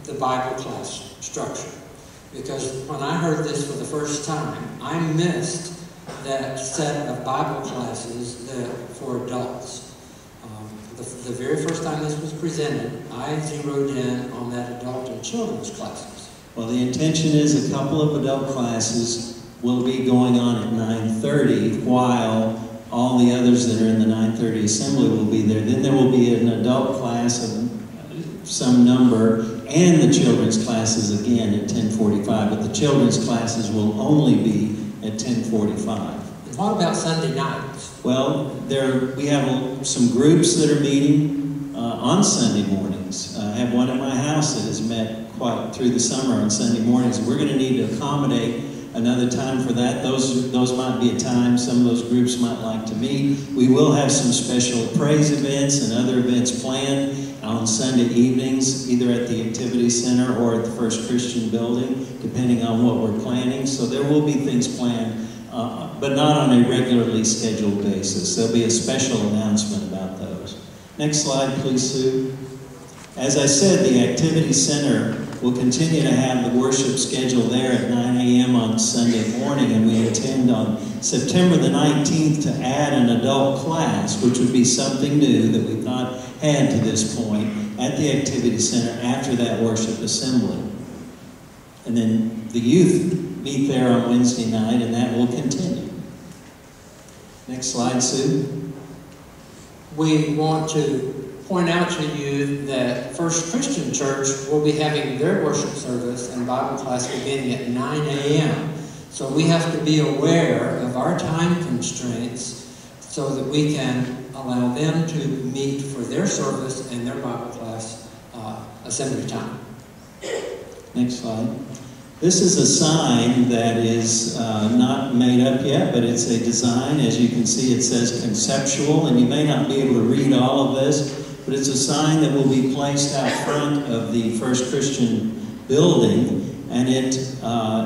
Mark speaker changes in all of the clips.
Speaker 1: the Bible class structure. Because when I heard this for the first time, I missed that set of Bible classes for adults. The very first time this was presented, I zeroed in on that adult and children's classes.
Speaker 2: Well, the intention is a couple of adult classes will be going on at 9:30, while all the others that are in the 9:30 assembly will be there. Then there will be an adult class of some number, and the children's classes again at 10:45. But the children's classes will only be at 10:45.
Speaker 1: And what about Sunday nights?
Speaker 2: Well, we have some groups that are meeting on Sunday mornings. I have one at my house that has met quite through the summer on Sunday mornings. We're going to need to accommodate another time for that. Those might be a time some of those groups might like to meet. We will have some special praise events and other events planned on Sunday evenings, either at the Activity Center or at the First Christian Building, depending on what we're planning. So there will be things planned, but not on a regularly scheduled basis. There'll be a special announcement about those. Next slide, please, Sue. As I said, the Activity Center will continue to have the worship schedule there at 9 a.m. on Sunday morning, and we intend on September the 19th to add an adult class, which would be something new that we've not had to this point at the Activity Center after that worship assembly. And then the youth meet there on Wednesday night, and that will continue. Next slide, Sue.
Speaker 1: We want to point out to you that First Christian Church will be having their worship service and Bible class beginning at 9 a.m. So we have to be aware of our time constraints so that we can allow them to meet for their service and their Bible class assembly time.
Speaker 2: Next slide. This is a sign that is not made up yet, but it's a design. As you can see, it says conceptual, and you may not be able to read all of this, but it's a sign that will be placed out front of the First Christian Building, and it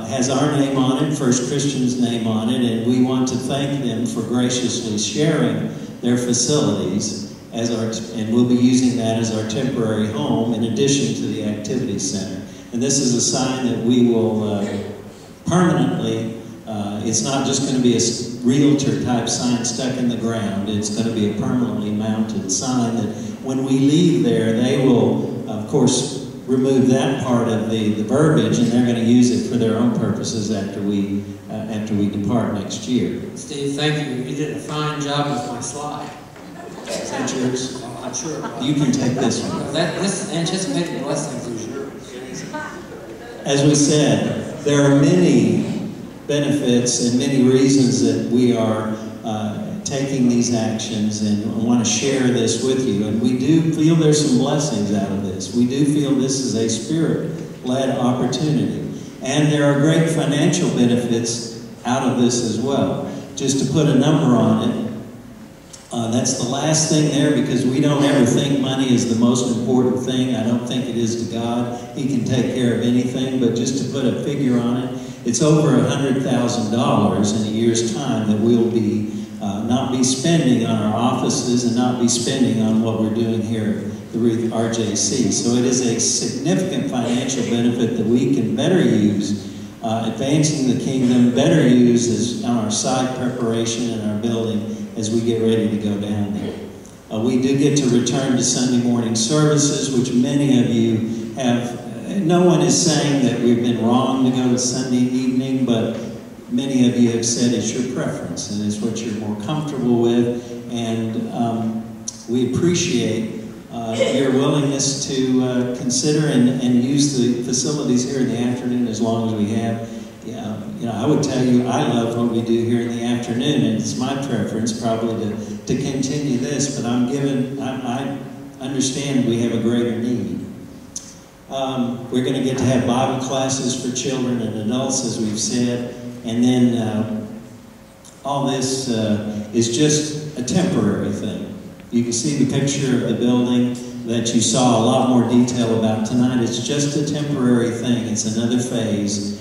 Speaker 2: has our name on it, First Christian's name on it, and we want to thank them for graciously sharing their facilities, and we'll be using that as our temporary home in addition to the Activity Center. And this is a sign that we will permanently, it's not just going to be a realtor type sign stuck in the ground, it's going to be a permanently mounted sign that when we leave there, they will, of course, remove that part of the verbiage, and they're going to use it for their own purposes after we depart next year.
Speaker 1: Steve, thank you. You did a fine job with my slide.
Speaker 2: Is that yours?
Speaker 1: Well, I'm sure it was.
Speaker 2: You can take this one.
Speaker 1: This anticipated blessings is yours.
Speaker 2: As we said, there are many benefits and many reasons that we are taking these actions, and I want to share this with you. And we do feel there's some blessings out of this. We do feel this is a Spirit-led opportunity. And there are great financial benefits out of this as well. Just to put a number on it, that's the last thing there, because we don't ever think money is the most important thing. I don't think it is to God. He can take care of anything, but just to put a figure on it, it's over $100,000 in a year's time that we'll be not be spending on our offices and not be spending on what we're doing here at the RJC. So it is a significant financial benefit that we can better use, advancing the kingdom, better use as on our site preparation and our building as we get ready to go down there. We do get to return to Sunday morning services, which many of you have. No one is saying that we've been wrong to go to Sunday evening, but many of you have said it's your preference and it's what you're more comfortable with, and we appreciate your willingness to consider and use the facilities here in the afternoon as long as we have. You know, I would tell you I love what we do here in the afternoon, and it's my preference probably to continue this, but I understand we have a greater need. We're going to get to have Bible classes for children and adults, as we've said. And then all this is just a temporary thing. You can see the picture of the building that you saw a lot more detail about tonight. It's just a temporary thing. It's another phase.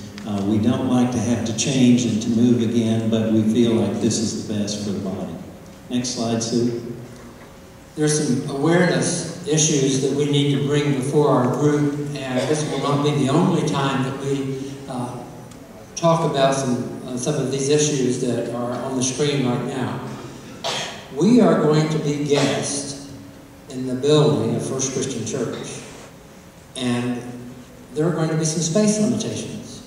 Speaker 2: We don't like to have to change and to move again, but we feel like this is the best for the body. Next slide, Sue.
Speaker 1: There's some awareness issues that we need to bring before our group, and this will not be the only time that we talk about some of these issues that are on the screen right now. We are going to be guests in the building of First Christian Church, and there are going to be some space limitations,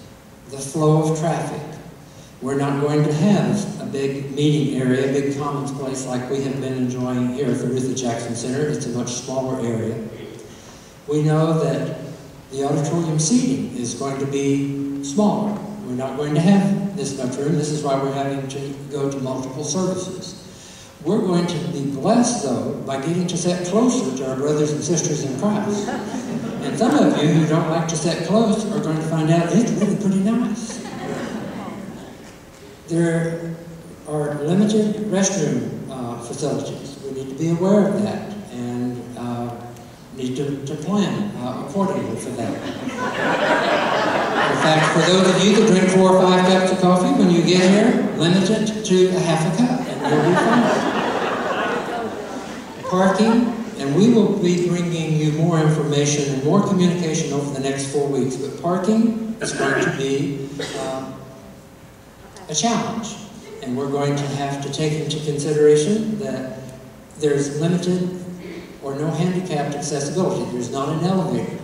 Speaker 1: the flow of traffic. We're not going to have a big meeting area, a big commons place like we have been enjoying here at the Ruth Jackson Center. It's a much smaller area. We know that the auditorium seating is going to be smaller. We're not going to have this much room. This is why we're having to go to multiple services. We're going to be blessed, though, by getting to sit closer to our brothers and sisters in Christ. And some of you who don't like to sit close are going to find out it's really pretty nice. There are limited restroom facilities. We need to be aware of that and need to plan accordingly for that. In fact, for those of you that drink 4 or 5 cups of coffee, when you get here, limit it to a half a cup and you'll be fine. Parking, and we will be bringing you more information and more communication over the next 4 weeks, but parking is going to be a challenge, and we're going to have to take into consideration that there's limited or no handicapped accessibility. There's not an elevator,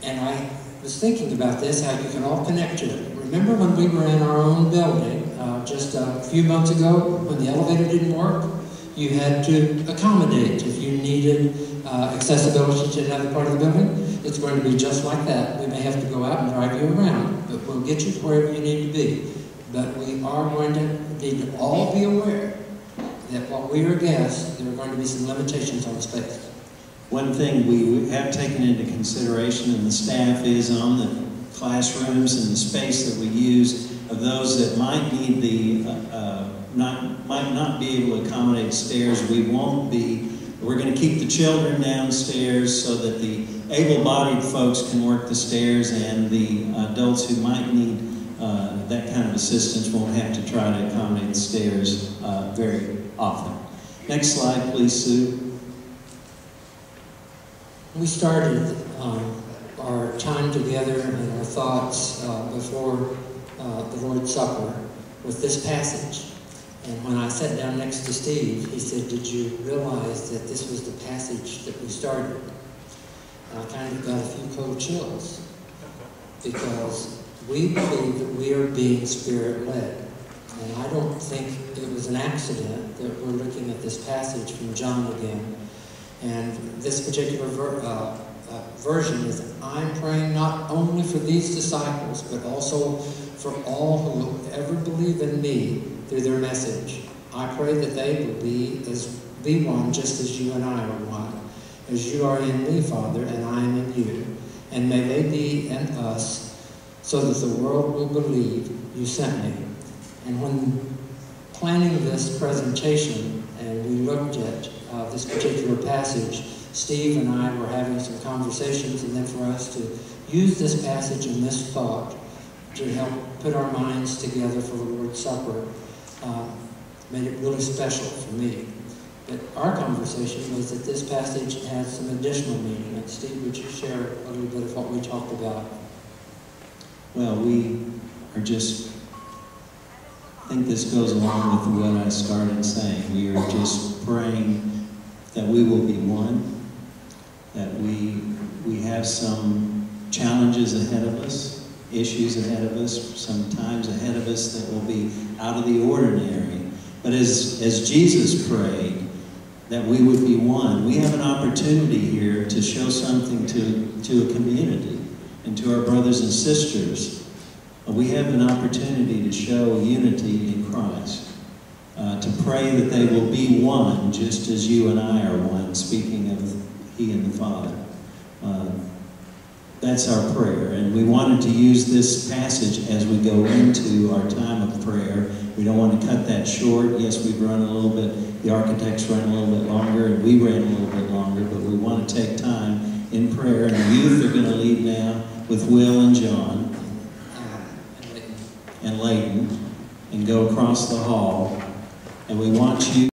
Speaker 1: and I was thinking about this, how you can all connect to it. Remember when we were in our own building just a few months ago when the elevator didn't work? You had to accommodate if you needed accessibility to another part of the building. It's going to be just like that. We may have to go out and drive you around, but we'll get you to wherever you need to be. But we are going to need to all be aware that while we are guests, there are going to be some limitations on space.
Speaker 2: One thing we have taken into consideration, and the staff, is on the classrooms and the space that we use of those that might need might not be able to accommodate stairs. We're going to keep the children downstairs so that the able-bodied folks can work the stairs, and the adults who might need that kind of assistance won't have to try to accommodate the stairs very often. Next slide, please, Sue.
Speaker 1: We started our time together and our thoughts before the Lord's Supper with this passage. And when I sat down next to Steve, he said, "Did you realize that this was the passage that we started?" And I kind of got a few cold chills, because we believe that we are being Spirit-led. And I don't think it was an accident that we're looking at this passage from John again. And this particular version is, "I'm praying not only for these disciples, but also for all who will ever believe in me through their message. I pray that they will be one just as you and I are one. As you are in me, Father, and I am in you. And may they be in us, so that the world will believe you sent me." And when planning this presentation, and we looked at this particular passage, Steve and I were having some conversations, and then for us to use this passage and this thought to help put our minds together for the Lord's Supper made it really special for me. But our conversation was that this passage has some additional meaning. And Steve, would you share a little bit of what we talked about?
Speaker 2: Well, we are just, I think this goes along with what I started saying. We are just praying that we will be one, that we have some challenges ahead of us, issues ahead of us, some times ahead of us that will be out of the ordinary. But as Jesus prayed, that we would be one, we have an opportunity here to show something to a community and to our brothers and sisters. We have an opportunity to show unity in Christ, to pray that they will be one, just as you and I are one, speaking of He and the Father. That's our prayer, and we wanted to use this passage as we go into our time of prayer. We don't want to cut that short. Yes, we've run a little bit, the architects ran a little bit longer, and we ran a little bit longer, but we want to take time in prayer, and the youth are going to lead now with Will and John and Layton, and go across the hall, and we want you